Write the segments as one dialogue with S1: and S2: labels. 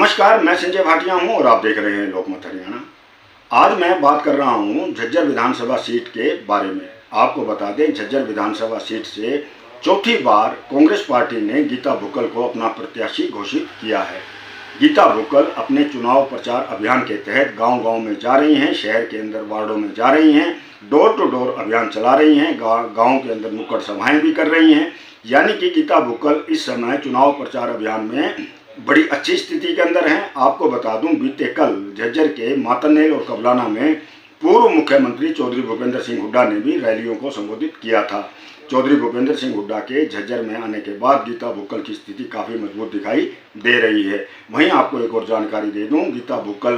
S1: नमस्कार, मैं संजय भाटिया हूं और आप देख रहे हैं लोकमत हरियाणा। आज मैं बात कर रहा हूं झज्जर विधानसभा सीट के बारे में। आपको बता दें, झज्जर विधानसभा सीट से चौथी बार कांग्रेस पार्टी ने गीता बुक्कल को अपना प्रत्याशी घोषित किया है। गीता बुक्कल अपने चुनाव प्रचार अभियान के तहत गांव-गांव में जा रही हैं, शहर के अंदर वार्डों में जा रही हैं, डोर टू डोर अभियान चला रही हैं, गाँव के अंदर नुक्कड़ सभाएं भी कर रही हैं। यानी कि गीता बुक्कल इस समय चुनाव प्रचार अभियान में बड़ी अच्छी स्थिति के अंदर हैं। आपको बता दूं, बीते कल झज्जर के मातरनेल और कबलाना में पूर्व मुख्यमंत्री चौधरी भूपेंद्र सिंह हुड्डा ने भी रैलियों को संबोधित किया था। चौधरी भूपेंद्र सिंह हुड्डा के झज्जर में आने के बाद गीता बुक्कल की स्थिति काफ़ी मजबूत दिखाई दे रही है। वहीं आपको एक और जानकारी दे दूं, गीता बुक्कल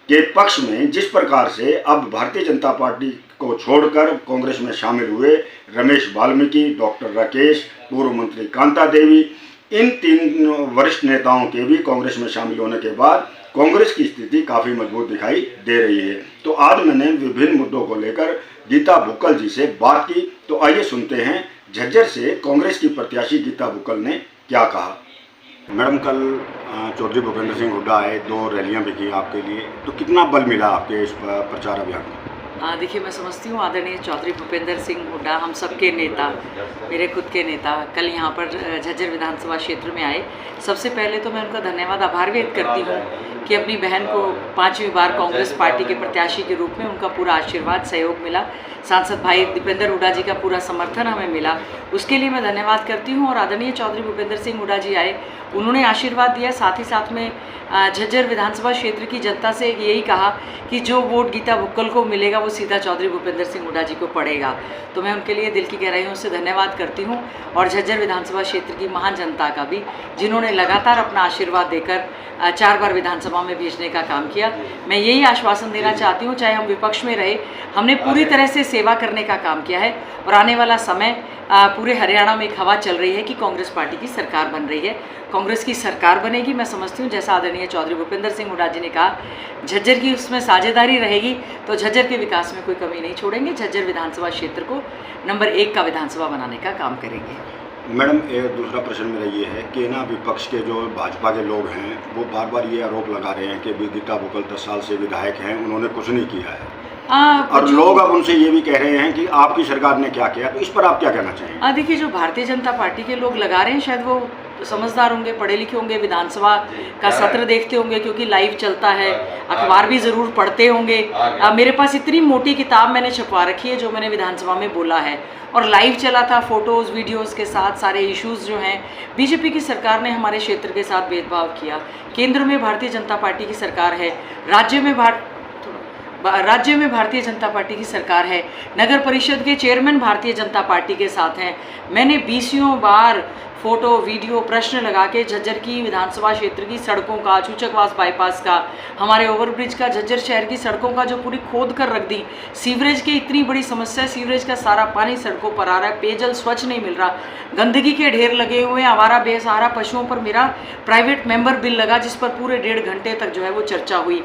S1: के पक्ष में जिस प्रकार से अब भारतीय जनता पार्टी को छोड़कर कांग्रेस में शामिल हुए रमेश वाल्मीकि, डॉक्टर राकेश, पूर्व मंत्री कांता देवी, इन तीन वरिष्ठ नेताओं के भी कांग्रेस में शामिल होने के बाद कांग्रेस की स्थिति काफ़ी मजबूत दिखाई दे रही है। तो आज मैंने विभिन्न मुद्दों को लेकर गीता बुक्कल जी से बात की। तो आइए सुनते हैं झज्जर से कांग्रेस की प्रत्याशी गीता बुक्कल ने क्या कहा। मैडम, कल चौधरी भूपेंद्र सिंह हुड्डा आए, 2 रैलियां भी की आपके लिए, तो कितना बल मिला आपके इस प्रचार अभियान में?
S2: देखिए, मैं समझती हूँ आदरणीय चौधरी भूपेंद्र सिंह हुड्डा हम सबके नेता, मेरे खुद के नेता, कल यहाँ पर झज्जर विधानसभा क्षेत्र में आए। सबसे पहले तो मैं उनका धन्यवाद आभार व्यक्त करती हूँ कि अपनी बहन को 5वीं बार कांग्रेस पार्टी के प्रत्याशी के रूप में उनका पूरा आशीर्वाद सहयोग मिला। सांसद भाई दीपेंद्र हुड्डा जी का पूरा समर्थन हमें मिला, उसके लिए मैं धन्यवाद करती हूँ। और आदरणीय चौधरी भूपेंद्र सिंह हुड्डा जी आए, उन्होंने आशीर्वाद दिया, साथ ही साथ में झज्जर विधानसभा क्षेत्र की जनता से यही कहा कि जो वोट गीता बुक्कल को मिलेगा वो सीधा चौधरी भूपेंद्र सिंह हुड्डा जी को पड़ेगा। तो मैं उनके लिए दिल की गहराइयों से धन्यवाद करती हूँ और झज्जर विधानसभा क्षेत्र की महान जनता का भी, जिन्होंने लगातार अपना आशीर्वाद देकर 4 बार विधानसभा में भेजने का काम किया। मैं यही आश्वासन देना चाहती हूँ, चाहे हम विपक्ष में रहे, हमने पूरी तरह से सेवा करने का काम किया है और आने वाला समय पूरे हरियाणा में एक हवा चल रही है कि कांग्रेस पार्टी की सरकार बन रही है। कांग्रेस की सरकार बनेगी, मैं समझती हूँ, जैसा आदरणीय चौधरी भूपेंद्र सिंह हुड्डा जी ने कहा, झज्जर की उसमें साझेदारी रहेगी तो झज्जर के विकास में कोई कमी नहीं छोड़ेंगे। झज्जर विधानसभा क्षेत्र को नंबर 1 का विधानसभा बनाने का काम करेंगे।
S1: मैडम, एक दूसरा प्रश्न मेरा ये है कि ना, विपक्ष के जो भाजपा के लोग हैं वो बार बार ये आरोप लगा रहे हैं कि गीता बुक्कल 10 साल से विधायक हैं, उन्होंने कुछ नहीं किया है। और लोग अब उनसे ये भी कह रहे हैं कि आपकी सरकार ने क्या किया, तो इस पर आप क्या कहना चाहेंगे?
S2: देखिए, जो भारतीय जनता पार्टी के लोग लगा रहे हैं, शायद वो समझदार होंगे, पढ़े लिखे होंगे, विधानसभा का सत्र देखते होंगे क्योंकि लाइव चलता है, अखबार भी ज़रूर पढ़ते होंगे। मेरे पास इतनी मोटी किताब मैंने छपवा रखी है जो मैंने विधानसभा में बोला है और लाइव चला था, फोटोज़ वीडियोज़ के साथ। सारे इश्यूज़ जो हैं, बीजेपी की सरकार ने हमारे क्षेत्र के साथ भेदभाव किया। केंद्र में भारतीय जनता पार्टी की सरकार है, राज्य में भारतीय जनता पार्टी की सरकार है, नगर परिषद के चेयरमैन भारतीय जनता पार्टी के साथ हैं। मैंने 20 बार फोटो वीडियो प्रश्न लगा के झज्जर की विधानसभा क्षेत्र की सड़कों का, चूचकवास बाईपास का, हमारे ओवरब्रिज का, झज्जर शहर की सड़कों का जो पूरी खोद कर रख दी। सीवरेज की इतनी बड़ी समस्या, सीवरेज का सारा पानी सड़कों पर आ रहा है, पेयजल स्वच्छ नहीं मिल रहा, गंदगी के ढेर लगे हुए हैं, आवारा बेसहारा पशुओं पर मेरा प्राइवेट मेंबर बिल लगा जिस पर पूरे 1.5 घंटे तक जो है वो चर्चा हुई।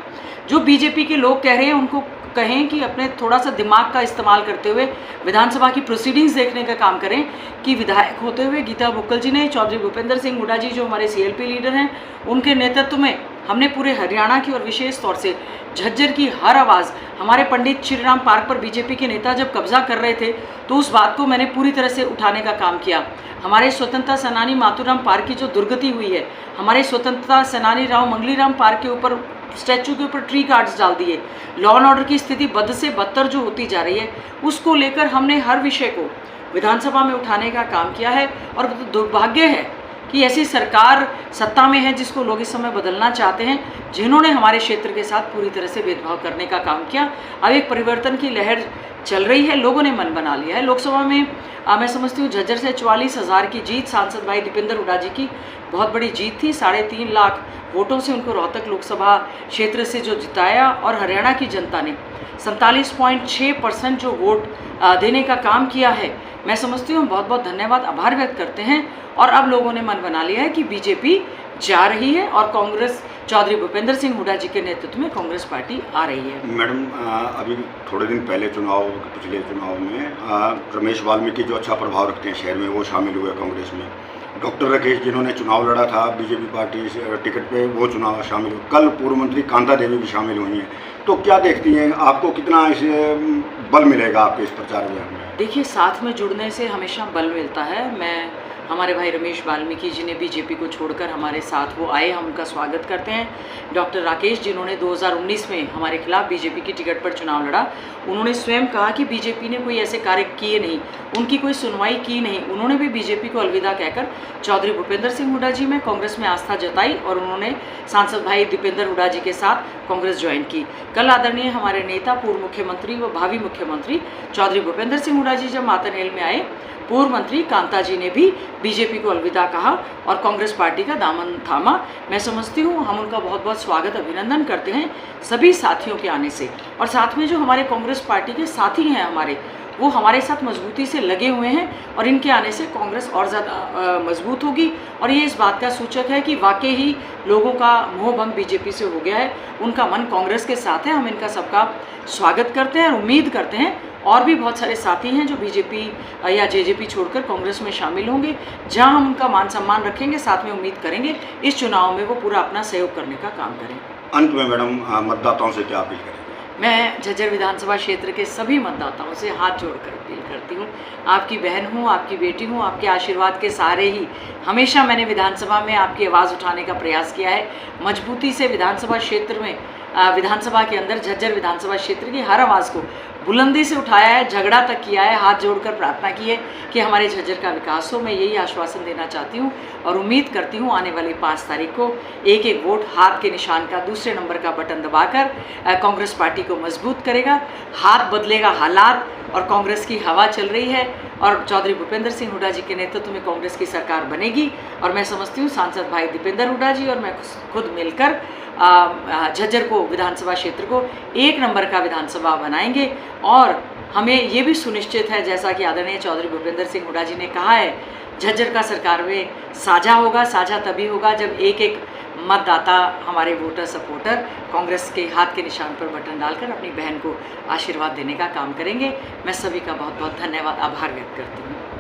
S2: जो बीजेपी के लोग कह रहे हैं उनको कहें कि अपने थोड़ा सा दिमाग का इस्तेमाल करते हुए विधानसभा की प्रोसीडिंग्स देखने का काम करें कि विधायक होते हुए गीता बुक्कल जी ने, चौधरी भूपेंद्र सिंह हुड्डा जी जो हमारे सीएलपी लीडर हैं, उनके नेतृत्व में हमने पूरे हरियाणा की और विशेष तौर से झज्जर की हर आवाज़, हमारे पंडित श्रीराम पार्क पर बीजेपी के नेता जब कब्जा कर रहे थे तो उस बात को मैंने पूरी तरह से उठाने का काम किया। हमारे स्वतंत्रता सेनानी मातूराम पार्क की जो दुर्गति हुई है, हमारे स्वतंत्रता सेनानी राव मंगलीराम पार्क के ऊपर, स्टैचू के ऊपर ट्री गार्ड्स डाल दिए, लॉ एंड ऑर्डर की स्थिति बद से बदतर जो होती जा रही है, उसको लेकर हमने हर विषय को विधानसभा में उठाने का काम किया है। और दुर्भाग्य है कि ऐसी सरकार सत्ता में है जिसको लोग इस समय बदलना चाहते हैं, जिन्होंने हमारे क्षेत्र के साथ पूरी तरह से भेदभाव करने का काम किया। अब एक परिवर्तन की लहर चल रही है, लोगों ने मन बना लिया है। लोकसभा में मैं समझती हूँ झज्जर से 44,000 की जीत, सांसद भाई दीपेंद्र हुड्डा जी की बहुत बड़ी जीत थी। 3.5 लाख वोटों से उनको रोहतक लोकसभा क्षेत्र से जो जिताया और हरियाणा की जनता ने 47.6% जो वोट देने का काम किया है। मैं समझती हूँ बहुत बहुत धन्यवाद, आभार व्यक्त करते हैं। और अब लोगों ने मन बना लिया है कि बीजेपी जा रही है और कांग्रेस, चौधरी भूपेंद्र सिंह हुड्डा जी के नेतृत्व में कांग्रेस पार्टी आ रही है।
S1: मैडम, अभी थोड़े दिन पहले पिछले चुनाव में रमेश वाल्मीकि जो अच्छा प्रभाव रखते हैं शहर में, वो शामिल हुए कांग्रेस में। डॉक्टर राकेश जिन्होंने चुनाव लड़ा था बीजेपी पार्टी से टिकट पे, वो चुनाव शामिल हुए। कल पूर्व मंत्री कांता देवी भी शामिल हुई हैं। तो क्या देखती हैं, आपको कितना इसे बल मिलेगा आपके इस प्रचार अभियान में?
S2: देखिए, साथ में जुड़ने से हमेशा बल मिलता है। मैं हमारे भाई रमेश वाल्मीकि जी ने बीजेपी को छोड़कर हमारे साथ वो आए, हम उनका स्वागत करते हैं। डॉक्टर राकेश जिन्होंने 2019 में हमारे खिलाफ बीजेपी की टिकट पर चुनाव लड़ा, उन्होंने स्वयं कहा कि बीजेपी ने कोई ऐसे कार्य किए नहीं, उनकी कोई सुनवाई की नहीं। उन्होंने भी बीजेपी को अलविदा कहकर चौधरी भूपेंद्र सिंह हुड्डा जी में कांग्रेस में आस्था जताई और उन्होंने सांसद भाई दीपेंद्र हुड्डा जी के साथ कांग्रेस ज्वाइन की। कल आदरणीय हमारे नेता, पूर्व मुख्यमंत्री व भावी मुख्यमंत्री चौधरी भूपेंद्र सिंह हुड्डा जी जब मातरनेल में आए, पूर्व मंत्री कांता जी ने भी बीजेपी को अलविदा कहा और कांग्रेस पार्टी का दामन थामा। मैं समझती हूँ हम उनका बहुत बहुत स्वागत अभिनंदन करते हैं सभी साथियों के आने से। और साथ में जो हमारे कांग्रेस पार्टी के साथी हैं वो हमारे साथ मजबूती से लगे हुए हैं और इनके आने से कांग्रेस और ज़्यादा मजबूत होगी। और ये इस बात का सूचक है कि वाकई ही लोगों का मोह भंग बीजेपी से हो गया है, उनका मन कांग्रेस के साथ है। हम इनका सबका स्वागत करते हैं और उम्मीद करते हैं और भी बहुत सारे साथी हैं जो बीजेपी या जेजेपी छोड़कर कांग्रेस में शामिल होंगे, जहां हम उनका मान सम्मान रखेंगे। साथ में उम्मीद करेंगे इस चुनाव में वो पूरा अपना सहयोग करने का काम करें।
S1: अंत में मैडम, मतदाताओं से क्या अपील करेंगे?
S2: मैं झज्जर विधानसभा क्षेत्र के सभी मतदाताओं से हाथ जोड़कर अपील करती हूँ। आपकी बहन हूँ, आपकी बेटी हूँ, आपके आशीर्वाद के सहारे ही हमेशा मैंने विधानसभा में आपकी आवाज़ उठाने का प्रयास किया है। मजबूती से विधानसभा क्षेत्र में, विधानसभा के अंदर झज्जर विधानसभा क्षेत्र की हर आवाज़ को बुलंदी से उठाया है, झगड़ा तक किया है, हाथ जोड़कर प्रार्थना की है कि हमारे झज्जर का विकास हो। मैं यही आश्वासन देना चाहती हूँ और उम्मीद करती हूँ आने वाली 5 तारीख को एक एक वोट हाथ के निशान का दूसरे नंबर का बटन दबाकर कांग्रेस पार्टी को मजबूत करेगा। हाथ बदलेगा हालात और कांग्रेस की हवा चल रही है और चौधरी भूपेंद्र सिंह हुड्डा जी के नेतृत्व में कांग्रेस की सरकार बनेगी। और मैं समझती हूँ सांसद भाई दीपेंद्र हुड्डा जी और मैं खुद मिलकर झज्जर को, विधानसभा क्षेत्र को 1 नंबर का विधानसभा बनाएंगे। और हमें ये भी सुनिश्चित है, जैसा कि आदरणीय चौधरी भूपेंद्र सिंह हुड्डा जी ने कहा है, झज्जर का सरकार में साझा होगा। साझा तभी होगा जब एक एक मतदाता, हमारे वोटर सपोर्टर कांग्रेस के हाथ के निशान पर बटन डालकर अपनी बहन को आशीर्वाद देने का काम करेंगे। मैं सभी का बहुत बहुत धन्यवाद, आभार व्यक्त करती हूँ।